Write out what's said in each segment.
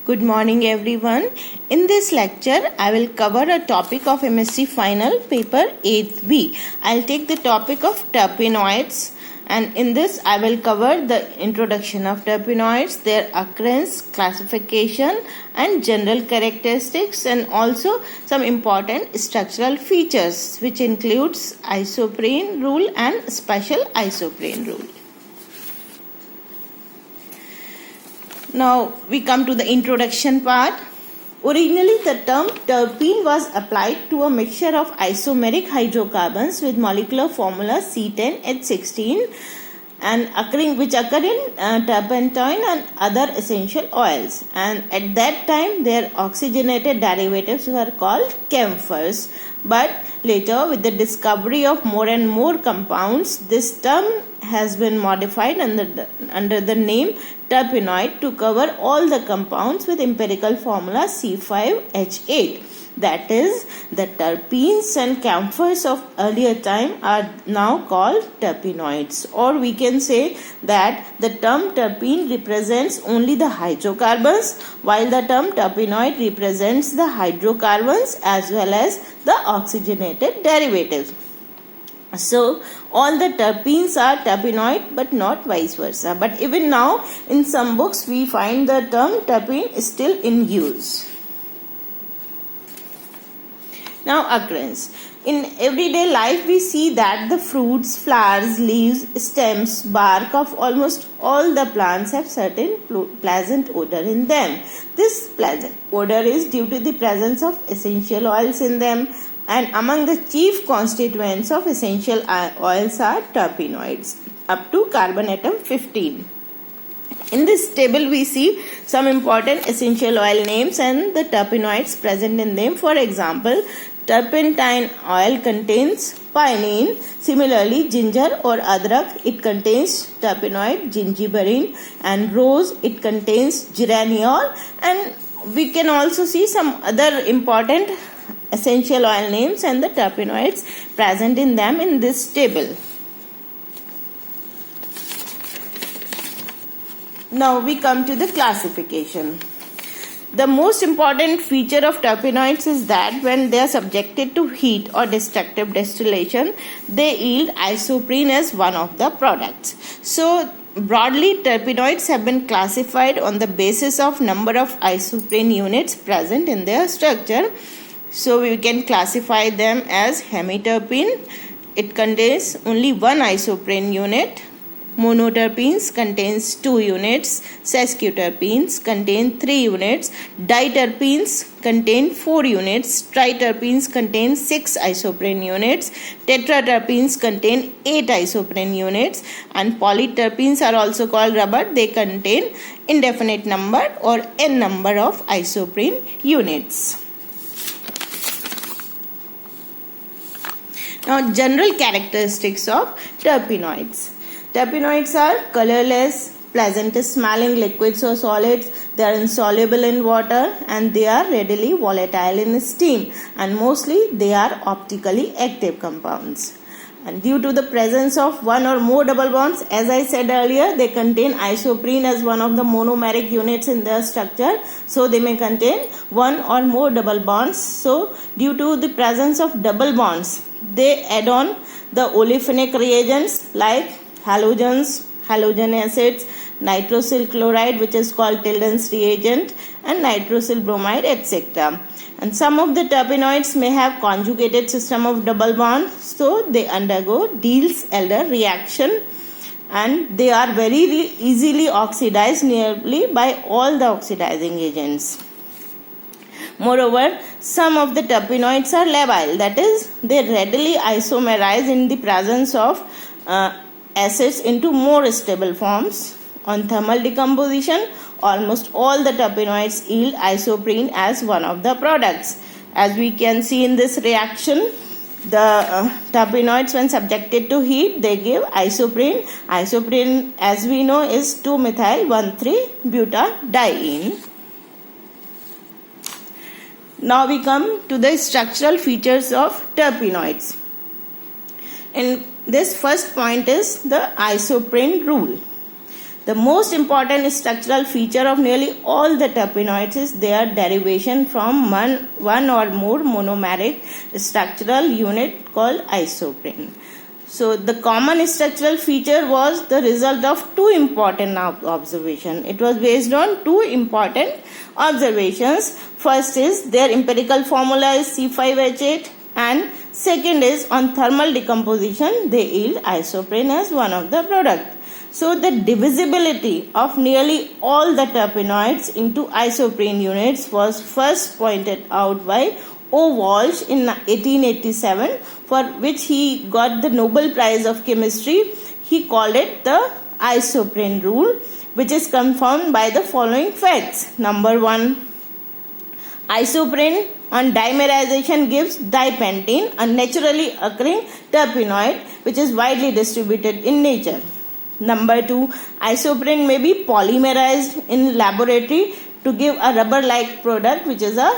Good morning everyone. In this lecture, I will cover a topic of MSc Final Paper 8B. I'll take the topic of terpenoids, and in this I will cover the introduction of terpenoids, their occurrence, classification and general characteristics, and also some important structural features which includes isoprene rule and special isoprene rule. Now we come to the introduction part. Originally the term terpene was applied to a mixture of isomeric hydrocarbons with molecular formula C10H16 and which occur in turpentine and other essential oils, and at that time their oxygenated derivatives were called camphors. But later, with the discovery of more and more compounds, this term has been modified under the name terpenoid to cover all the compounds with empirical formula C5H8. That is, the terpenes and camphors of earlier time are now called terpenoids. Or we can say that the term terpene represents only the hydrocarbons, while the term terpenoid represents the hydrocarbons as well as the oxygenated derivatives. So, all the terpenes are terpenoid but not vice versa. But even now, in some books, we find the term terpene is still in use. Now, occurrence. In everyday life, we see that the fruits, flowers, leaves, stems, bark of almost all the plants have certain pleasant odor in them. This pleasant odor is due to the presence of essential oils in them, and among the chief constituents of essential oils are terpenoids up to carbon atom 15. In this table, we see some important essential oil names and the terpenoids present in them. For example, turpentine oil contains pinene. Similarly, ginger or adrak, it contains terpenoid gingiberine, and rose, it contains geraniol. And we can also see some other important essential oil names and the terpenoids present in them in this table. Now we come to the classification. The most important feature of terpenoids is that when they are subjected to heat or destructive distillation, they yield isoprene as one of the products. So, broadly, terpenoids have been classified on the basis of number of isoprene units present in their structure. So, we can classify them as hemiterpene. It contains only one isoprene unit. Monoterpenes contains 2 units, sesquiterpenes contain 3 units, diterpenes contain 4 units, triterpenes contain 6 isoprene units, tetraterpenes contain 8 isoprene units, and polyterpenes are also called rubber. They contain indefinite number or n number of isoprene units. Now, general characteristics of terpenoids. Terpenoids are colorless, pleasant smelling liquids or solids. They are insoluble in water and they are readily volatile in steam, and mostly they are optically active compounds. And due to the presence of one or more double bonds, as I said earlier, they contain isoprene as one of the monomeric units in their structure. So they may contain one or more double bonds. So due to the presence of double bonds, they add on the olefinic reagents like halogens, halogen acids, nitrosyl chloride, which is called Tilden's reagent, and nitrosyl bromide, etc. And some of the terpenoids may have conjugated system of double bonds, so they undergo Diels-Alder reaction, and they are very easily oxidized nearly by all the oxidizing agents. Moreover, some of the terpenoids are labile, that is, they readily isomerize in the presence of acids into more stable forms. On thermal decomposition, almost all the terpenoids yield isoprene as one of the products. As we can see in this reaction, the terpenoids, when subjected to heat, they give isoprene. Isoprene, as we know, is 2-methyl-1,3-butadiene. Now we come to the structural features of terpenoids. And this first point is the isoprene rule. The most important structural feature of nearly all the terpenoids is their derivation from one or more monomeric structural unit called isoprene. So the common structural feature was the result of two important observations. It was based on two important observations. First is their empirical formula is C5H8, and second is on thermal decomposition they yield isoprene as one of the products. So the divisibility of nearly all the terpenoids into isoprene units was first pointed out by O. Walsh in 1887, for which he got the Nobel Prize of Chemistry. He called it the isoprene rule, which is confirmed by the following facts. Number 1, isoprene on dimerization gives dipentene, a naturally occurring terpenoid which is widely distributed in nature. Number 2, isoprene may be polymerized in laboratory to give a rubber-like product which is a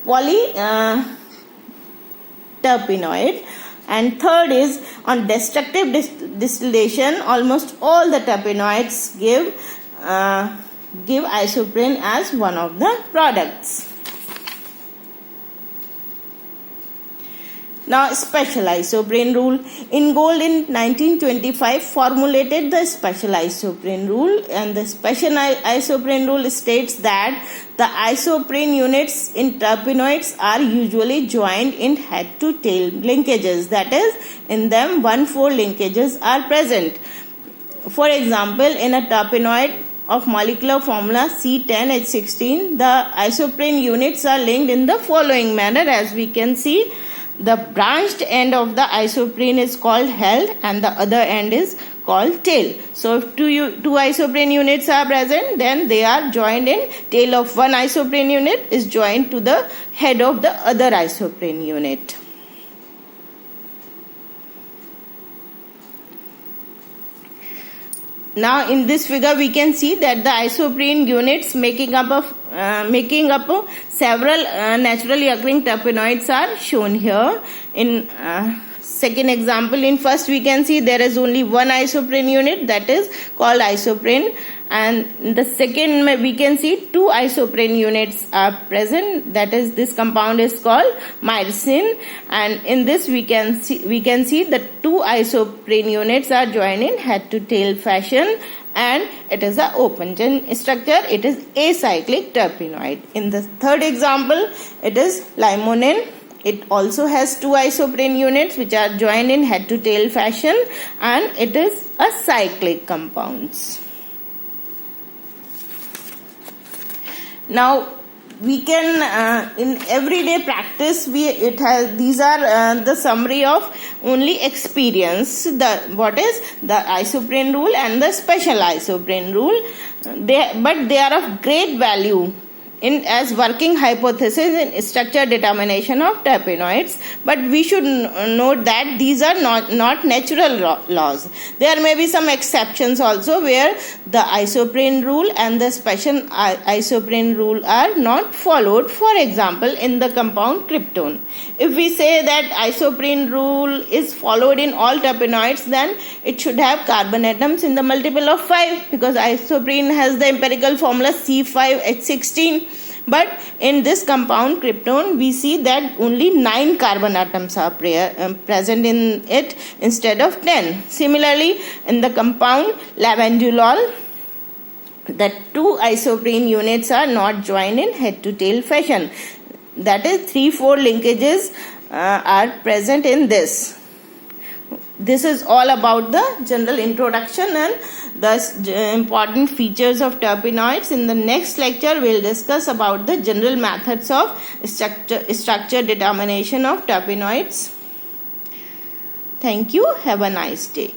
polyterpenoid. And third is on destructive distillation, almost all the terpenoids give isoprene as one of the products. Now, special isoprene rule. Ingold in 1925 formulated the special isoprene rule, and the special isoprene rule states that the isoprene units in terpenoids are usually joined in head-to-tail linkages. That is, in them 1,4 linkages are present. For example, in a terpenoid of molecular formula C10H16, the isoprene units are linked in the following manner. As we can see, the branched end of the isoprene is called head and the other end is called tail. So if two isoprene units are present, then they are joined in. Tail of one isoprene unit is joined to the head of the other isoprene unit. Now in this figure we can see that the isoprene units making up several naturally occurring terpenoids are shown here. In second example, in first we can see there is only one isoprene unit, that is called isoprene, and in the second we can see two isoprene units are present, that is this compound is called myrcene, and in this we can see the two isoprene units are joined in head to tail fashion, and it is a open chain structure. It is acyclic terpenoid. In the third example, it is limonene. It also has two isoprene units which are joined in head to tail fashion, and it is a cyclic compounds. Now we can in everyday practice these are the summary of only experience. What is the isoprene rule and the special isoprene rule? But they are of great value as working hypothesis in structure determination of terpenoids, but we should note that these are not natural laws. There may be some exceptions also where the isoprene rule and the special isoprene rule are not followed. For example, in the compound krypton, if we say that isoprene rule is followed in all terpenoids, then it should have carbon atoms in the multiple of 5, because isoprene has the empirical formula C5H16. But in this compound krypton, we see that only 9 carbon atoms are present in it instead of 10. Similarly, in the compound lavandulol, the 2 isoprene units are not joined in head to tail fashion. That is, 3-4 linkages are present in this. This is all about the general introduction and the important features of terpenoids. In the next lecture, we will discuss about the general methods of structure determination of terpenoids. Thank you. Have a nice day.